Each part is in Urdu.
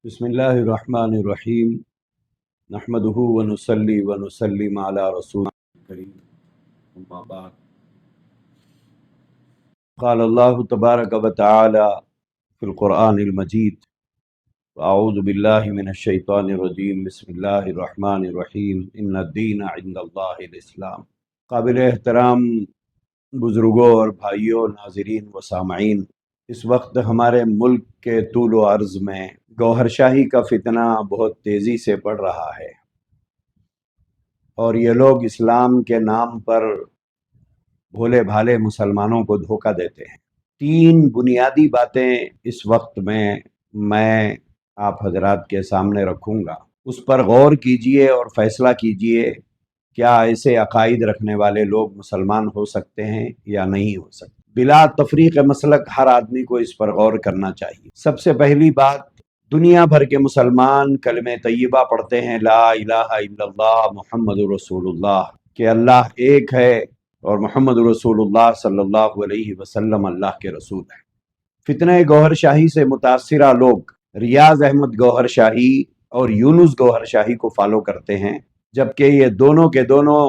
بسم اللہ الرحمن الرحیم نحمدہ ونصلی ونسلم علی رسول کریم اما بعد قال اللہ تبارک و تعالی فی القرآن المجید اعوذ باللہ من الشیطان الرجیم بسم اللہ الرحمن الرحیم ان الدین عند اللہ الاسلام۔ قابل احترام بزرگوں اور بھائیوں، ناظرین و سامعین، اس وقت ہمارے ملک کے طول و عرض میں گوہر شاہی کا فتنہ بہت تیزی سے بڑھ رہا ہے، اور یہ لوگ اسلام کے نام پر بھولے بھالے مسلمانوں کو دھوکہ دیتے ہیں۔ تین بنیادی باتیں اس وقت میں آپ حضرات کے سامنے رکھوں گا، اس پر غور کیجئے اور فیصلہ کیجئے کیا ایسے عقائد رکھنے والے لوگ مسلمان ہو سکتے ہیں یا نہیں ہو سکتے۔ بلا تفریق مسلک ہر آدمی کو اس پر غور کرنا چاہیے۔ سب سے پہلی بات، دنیا بھر کے مسلمان کلمہ طیبہ پڑھتے ہیں، لا الہ الا اللہ محمد رسول اللہ، کہ اللہ ایک ہے اور محمد رسول اللہ صلی اللہ علیہ وسلم اللہ کے رسول ہیں۔ فتنہ گوہر شاہی سے متاثرہ لوگ ریاض احمد گوہر شاہی اور یونس گوہر شاہی کو فالو کرتے ہیں، جبکہ یہ دونوں کے دونوں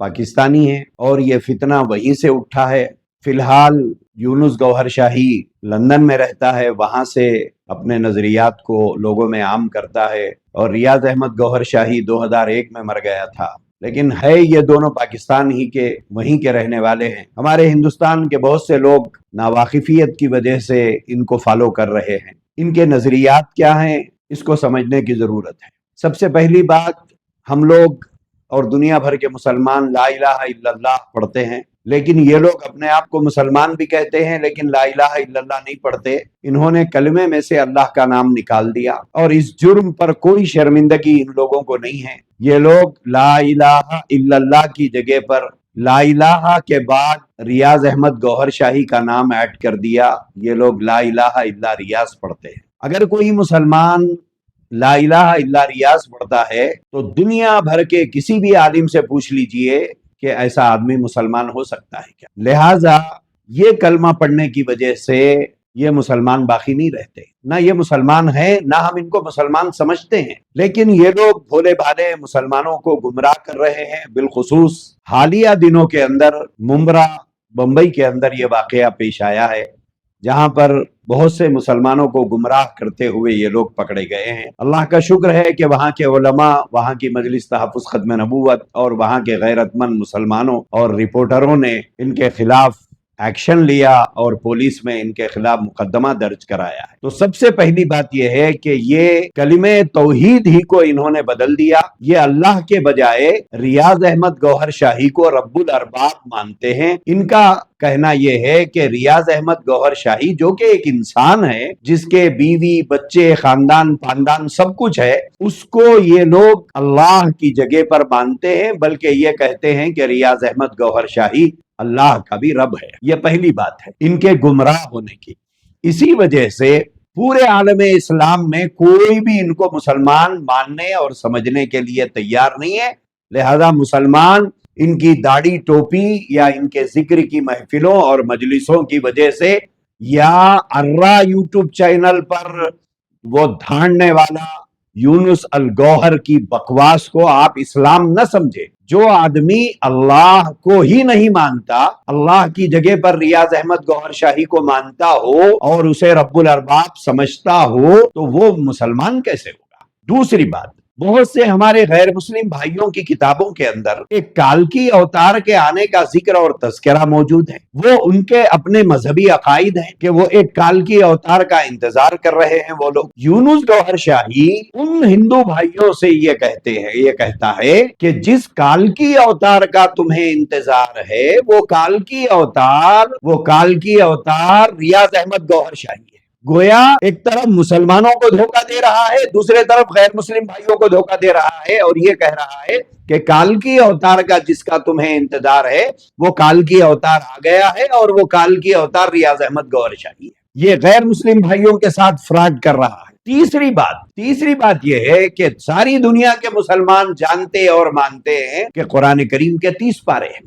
پاکستانی ہیں اور یہ فتنہ وہیں سے اٹھا ہے۔ فی الحال یونس گوہر شاہی لندن میں رہتا ہے، وہاں سے اپنے نظریات کو لوگوں میں عام کرتا ہے، اور ریاض احمد گوہر شاہی 2001 میں مر گیا تھا، لیکن ہے یہ دونوں پاکستان ہی کے وہیں کے رہنے والے ہیں۔ ہمارے ہندوستان کے بہت سے لوگ ناواقفیت کی وجہ سے ان کو فالو کر رہے ہیں۔ ان کے نظریات کیا ہیں، اس کو سمجھنے کی ضرورت ہے۔ سب سے پہلی بات، ہم لوگ اور دنیا بھر کے مسلمان لا الہ الا اللہ پڑھتے ہیں، لیکن یہ لوگ اپنے آپ کو مسلمان بھی کہتے ہیں لیکن لا الہ الا اللہ نہیں پڑھتے۔ انہوں نے کلمے میں سے اللہ کا نام نکال دیا، اور اس جرم پر کوئی شرمندگی ان لوگوں کو نہیں ہے۔ یہ لوگ لا الہ الا اللہ کی جگہ پر لا الہ کے بعد ریاض احمد گوہر شاہی کا نام ایڈ کر دیا، یہ لوگ لا الہ الا ریاض پڑھتے ہیں۔ اگر کوئی مسلمان لا الہ الا ریاض پڑھتا ہے تو دنیا بھر کے کسی بھی عالم سے پوچھ لیجئے کہ ایسا آدمی مسلمان ہو سکتا ہے کیا۔ لہٰذا یہ کلمہ پڑھنے کی وجہ سے یہ مسلمان باقی نہیں رہتے، نہ یہ مسلمان ہیں نہ ہم ان کو مسلمان سمجھتے ہیں، لیکن یہ لوگ بھولے بھالے مسلمانوں کو گمراہ کر رہے ہیں۔ بالخصوص حالیہ دنوں کے اندر ممبرا بمبئی کے اندر یہ واقعہ پیش آیا ہے، جہاں پر بہت سے مسلمانوں کو گمراہ کرتے ہوئے یہ لوگ پکڑے گئے ہیں۔ اللہ کا شکر ہے کہ وہاں کے علماء، وہاں کی مجلس تحفظ ختم نبوت اور وہاں کے غیرت مند مسلمانوں اور رپورٹروں نے ان کے خلاف ایکشن لیا اور پولیس میں ان کے خلاف مقدمہ درج کرایا ہے۔ تو سب سے پہلی بات یہ ہے کہ یہ کلمہ توحید ہی کو انہوں نے بدل دیا۔ یہ اللہ کے بجائے ریاض احمد گوہر شاہی کو رب الارباب مانتے ہیں۔ ان کا کہنا یہ ہے کہ ریاض احمد گوہر شاہی جو کہ ایک انسان ہے، جس کے بیوی بچے خاندان پاندان سب کچھ ہے، اس کو یہ لوگ اللہ کی جگہ پر مانتے ہیں، بلکہ یہ کہتے ہیں کہ ریاض احمد گوہر شاہی اللہ کا بھی رب ہے۔ یہ پہلی بات ہے ان کے گمراہ ہونے کی۔ اسی وجہ سے پورے عالم اسلام میں کوئی بھی ان کو مسلمان ماننے اور سمجھنے کے لیے تیار نہیں ہے۔ لہذا مسلمان ان کی داڑھی ٹوپی یا ان کے ذکر کی محفلوں اور مجلسوں کی وجہ سے، یا ارہ یوٹیوب چینل پر وہ دھاننے والا یونس الگوہر کی بکواس کو آپ اسلام نہ سمجھے۔ جو آدمی اللہ کو ہی نہیں مانتا، اللہ کی جگہ پر ریاض احمد گوہر شاہی کو مانتا ہو اور اسے رب الارباب سمجھتا ہو، تو وہ مسلمان کیسے ہوگا؟ دوسری بات، بہت سے ہمارے غیر مسلم بھائیوں کی کتابوں کے اندر ایک کالکی اوتار کے آنے کا ذکر اور تذکرہ موجود ہے۔ وہ ان کے اپنے مذہبی عقائد ہیں کہ وہ ایک کالکی اوتار کا انتظار کر رہے ہیں۔ وہ لوگ یونس گوہر شاہی ان ہندو بھائیوں سے یہ کہتا ہے کہ جس کالکی اوتار کا تمہیں انتظار ہے، وہ کالکی اوتار ریاض احمد گوہر شاہی ہے۔ گویا ایک طرف مسلمانوں کو دھوکہ دے رہا ہے، دوسرے طرف غیر مسلم بھائیوں کو دھوکہ دے رہا ہے، اور یہ کہہ رہا ہے کہ کالکی اوتار کا جس کا تمہیں انتظار ہے، وہ کالکی اوتار آ گیا ہے، اور وہ کالکی اوتار ریاض احمد گوہر شاہی ہے۔ یہ غیر مسلم بھائیوں کے ساتھ فراڈ کر رہا ہے۔ تیسری بات یہ ہے کہ ساری دنیا کے مسلمان جانتے اور مانتے ہیں کہ قرآن کریم کے 30 پارے ہیں،